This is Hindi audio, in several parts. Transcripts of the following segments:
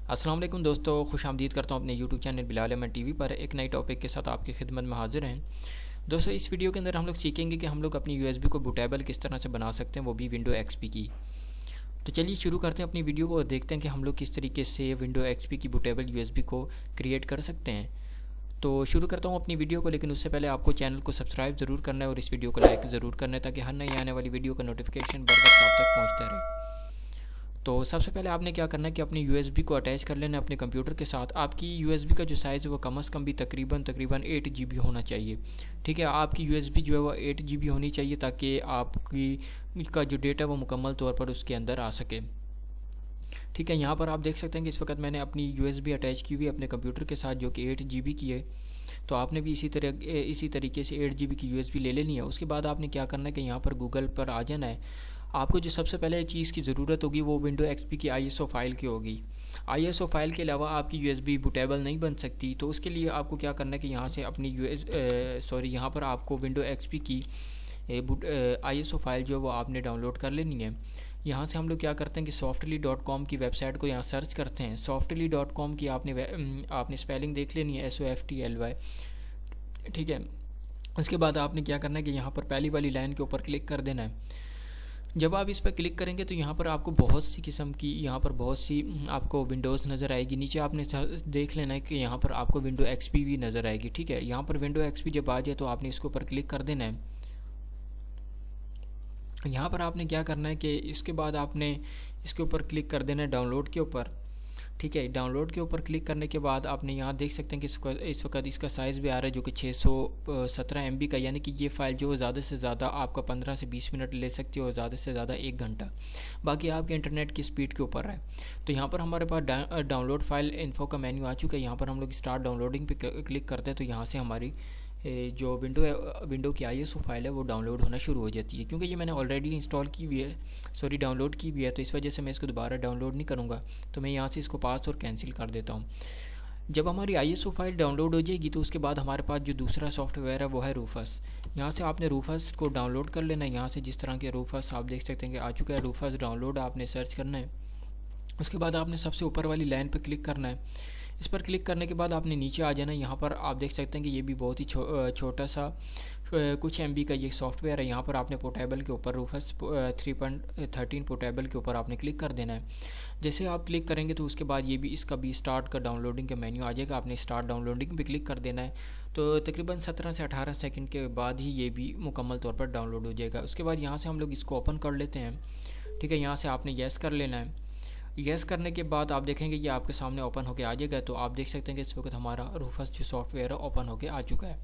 अस्सलाम वालेकुम दोस्तों, खुशामदीद करता हूँ अपने YouTube channel Bilal Ahmed TV पर एक नई टॉपिक के साथ आपकी खिदमत में हाजिर हैं। दोस्तों, इस वीडियो के अंदर हम लोग सीखेंगे कि हम लोग अपनी यूएसबी को बूटेबल किस तरह से बना सकते हैं, वो भी विंडो एक्सपी की। तो चलिए शुरू करते हैं अपनी वीडियो को और देखते हैं कि हम लोग किस तरीके से विंडो एक्सपी की बूटेबल यूएसबी को क्रिएट कर सकते हैं। तो शुरू करता हूँ अपनी वीडियो को, लेकिन उससे पहले आपको चैनल को सब्सक्राइब ज़रूर करना है और इस वीडियो को लाइक ज़रूर करना है ताकि हर नई आने वाली वीडियो का नोटिफिकेशन बर वक्त आप तक पहुँचता रहे। तो सबसे पहले आपने क्या करना है कि अपनी यूएसबी को अटैच कर लेना है अपने कंप्यूटर के साथ। आपकी यूएसबी का जो साइज़ है वो कम से कम भी तकरीबन 8 GB होना चाहिए। ठीक है, आपकी यूएसबी जो है वो 8 GB होनी चाहिए ताकि आपकी का जो डेटा वो मुकम्मल तौर पर उसके अंदर आ सके। ठीक है, यहाँ पर आप देख सकते हैं कि इस वक्त मैंने अपनी यूएसबी अटैच की हुई है अपने कंप्यूटर के साथ, जो कि 8 GB की है। तो आपने भी इसी तरीके से 8 GB की यूएसबी ले लेनी है। उसके बाद आपने क्या करना है कि यहाँ पर गूगल पर आ जाना है। आपको जो सबसे पहले चीज़ की ज़रूरत होगी वो विंडो एक्सपी की ISO फाइल की होगी। ISO फाइल के अलावा आपकी यूएसबी बूटेबल नहीं बन सकती। तो उसके लिए आपको क्या करना है कि यहाँ से अपनी यहाँ पर आपको विंडो एक्सपी की ISO फाइल जो है वो आपने डाउनलोड कर लेनी है। यहाँ से हम लोग क्या करते हैं कि softly.com की वेबसाइट को यहाँ सर्च करते हैं। softly.com की आपने स्पेलिंग देख लेनी है, SOFTLY। ठीक है, उसके बाद आपने क्या करना है कि यहाँ पर पहली वाली लाइन के ऊपर क्लिक कर देना है। जब आप इस पर क्लिक करेंगे तो यहाँ पर आपको बहुत सी किस्म की आपको विंडोज़ नज़र आएगी। नीचे आपने देख लेना है कि यहाँ पर आपको विंडो एक्सपी भी नज़र आएगी। ठीक है, यहाँ पर विंडो एक्सपी जब आ जाए तो आपने इसके ऊपर क्लिक कर देना है। यहाँ पर आपने क्या करना है कि इसके बाद आपने इसके ऊपर क्लिक कर देना है डाउनलोड के ऊपर। ठीक है, डाउनलोड के ऊपर क्लिक करने के बाद आपने यहाँ देख सकते हैं कि इस वक्त इसका साइज़ भी आ रहा है जो कि 617 MB का, यानी कि ये फ़ाइल जो ज़्यादा से ज़्यादा आपका 15 से 20 मिनट ले सकती है और ज़्यादा से ज़्यादा 1 घंटा। बाकी आपके इंटरनेट की स्पीड के ऊपर है। तो यहाँ पर हमारे पास डाउनलोड फाइल इन्फो का मेन्यू आ चुका है। यहाँ पर हम लोग स्टार्ट डाउनलोडिंग पे क्लिक करते हैं तो यहाँ से हमारी जो विंडो की ISO फाइल है वो डाउनलोड होना शुरू हो जाती है। क्योंकि ये मैंने ऑलरेडी इंस्टॉल की हुई है, डाउनलोड की हुई है, तो इस वजह से मैं इसको दोबारा डाउनलोड नहीं करूँगा। तो मैं यहाँ से इसको पास और कैंसिल कर देता हूँ। जब हमारी ISO फाइल डाउनलोड हो जाएगी तो उसके बाद हमारे पास जो दूसरा सॉफ्टवेयर है वो है रूफस। यहाँ से आपने रूफस को डाउनलोड कर लेना है। यहाँ से जिस तरह के रूफस आप देख सकते हैं कि आ चुका है, रूफस डाउनलोड आपने सर्च करना है। उसके बाद आपने सबसे ऊपर वाली लाइन पर क्लिक करना है। इस पर क्लिक करने के बाद आपने नीचे आ जाना है। यहाँ पर आप देख सकते हैं कि ये भी बहुत ही छोटा सा कुछ MB का ये सॉफ्टवेयर है। यहाँ पर आपने पोर्टेबल के ऊपर रूफस 3.13 पोर्टेबल के ऊपर आपने क्लिक कर देना है। जैसे आप क्लिक करेंगे तो उसके बाद इसका भी स्टार्ट का डाउनलोडिंग का मेन्यू आ जाएगा। आपने स्टार्ट डाउनलोडिंग पे क्लिक कर देना है। तो तकरीबन 17 से 18 सेकंड के बाद ही ये भी मुकम्मल तौर पर डाउनलोड हो जाएगा। उसके बाद यहाँ से हम लोग इसको ओपन कर लेते हैं। ठीक है, यहाँ से आपने येस कर लेना है। यस करने के बाद आप देखेंगे ये आपके सामने ओपन होके आ जाएगा। तो आप देख सकते हैं कि इस वक्त हमारा रूफस जो सॉफ्टवेयर है ओपन होके आ चुका है।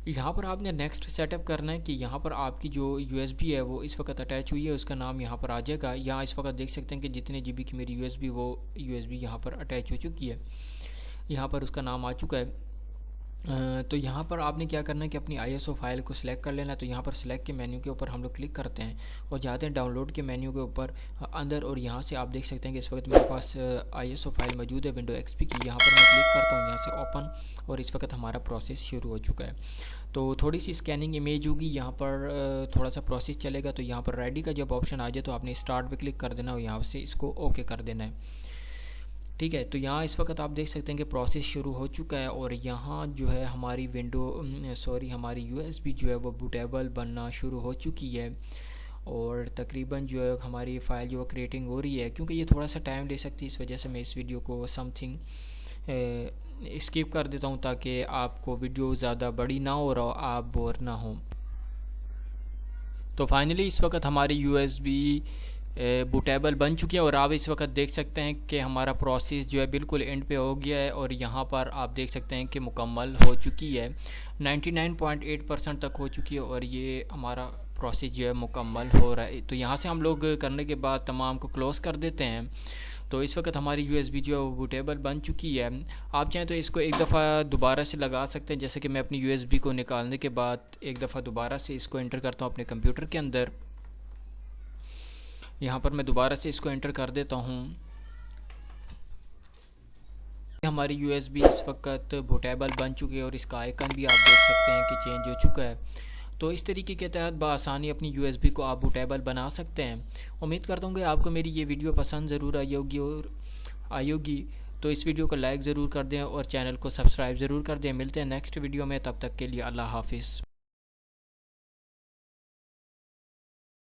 यहाँ पर आपने नेक्स्ट सेटअप करना है कि यहाँ पर आपकी जो USB है वो इस वक्त अटैच हुई है, उसका नाम यहाँ पर आ जाएगा। यहाँ इस वक्त देख सकते हैं कि जितने GB की मेरी USB वो USB यहाँ पर अटैच हो चुकी है। यहाँ पर उसका नाम आ चुका है। तो यहाँ पर आपने क्या करना है कि अपनी ISO फाइल को सिलेक्ट कर लेना है। तो यहाँ पर सिलेक्ट के मेन्यू के ऊपर हम लोग क्लिक करते हैं और जाते हैं डाउनलोड के मेन्यू के ऊपर अंदर, और यहाँ से आप देख सकते हैं कि इस वक्त मेरे पास ISO फाइल मौजूद है विंडो एक्सपी की। यहाँ पर मैं क्लिक करता हूँ, यहाँ से ओपन, और इस वक्त हमारा प्रोसेस शुरू हो चुका है। तो थोड़ी सी स्कैनिंग इमेज होगी, यहाँ पर थोड़ा सा प्रोसेस चलेगा। तो यहाँ पर रेडी का जब ऑप्शन आ जाए तो आपने स्टार्ट पर क्लिक कर देना और यहाँ से इसको ओके कर देना है। ठीक है, तो यहाँ इस वक्त आप देख सकते हैं कि प्रोसेस शुरू हो चुका है और यहाँ जो है हमारी हमारी USB जो है वो बूटेबल बनना शुरू हो चुकी है। और तकरीबन जो है हमारी फ़ाइल जो क्रिएटिंग हो रही है, क्योंकि ये थोड़ा सा टाइम ले सकती है, इस वजह से मैं इस वीडियो को स्किप कर देता हूँ ताकि आपको वीडियो ज़्यादा बड़ी ना हो और आप बोर ना हो। तो फाइनली इस वक्त हमारी USB बूटेबल बन चुकी है और आप इस वक्त देख सकते हैं कि हमारा प्रोसेस जो है बिल्कुल एंड पे हो गया है और यहाँ पर आप देख सकते हैं कि मुकम्मल हो चुकी है, 99.8% तक हो चुकी है और ये हमारा प्रोसेस जो है मुकम्मल हो रहा है। तो यहाँ से हम लोग करने के बाद तमाम को क्लोज़ कर देते हैं। तो इस वक्त हमारी USB जो है वो बूटेबल बन चुकी है। आप चाहें तो इसको एक दफ़ा दोबारा से लगा सकते हैं, जैसे कि मैं अपनी USB को निकालने के बाद एक दफ़ा दोबारा से इसको एंटर करता हूँ अपने कंप्यूटर के अंदर। यहाँ पर मैं दोबारा से इसको एंटर कर देता हूँ। हमारी USB इस वक्त बूटेबल बन चुकी है और इसका आइकन भी आप देख सकते हैं कि चेंज हो चुका है। तो इस तरीके के तहत बआसानी अपनी USB को आप बूटेबल बना सकते हैं। उम्मीद करता हूँ कि आपको मेरी ये वीडियो पसंद ज़रूर आई होगी और आई होगी तो इस वीडियो को लाइक ज़रूर कर दें और चैनल को सब्सक्राइब ज़रूर कर दें। मिलते हैं नेक्स्ट वीडियो में, तब तक के लिए अल्लाह हाफिज़।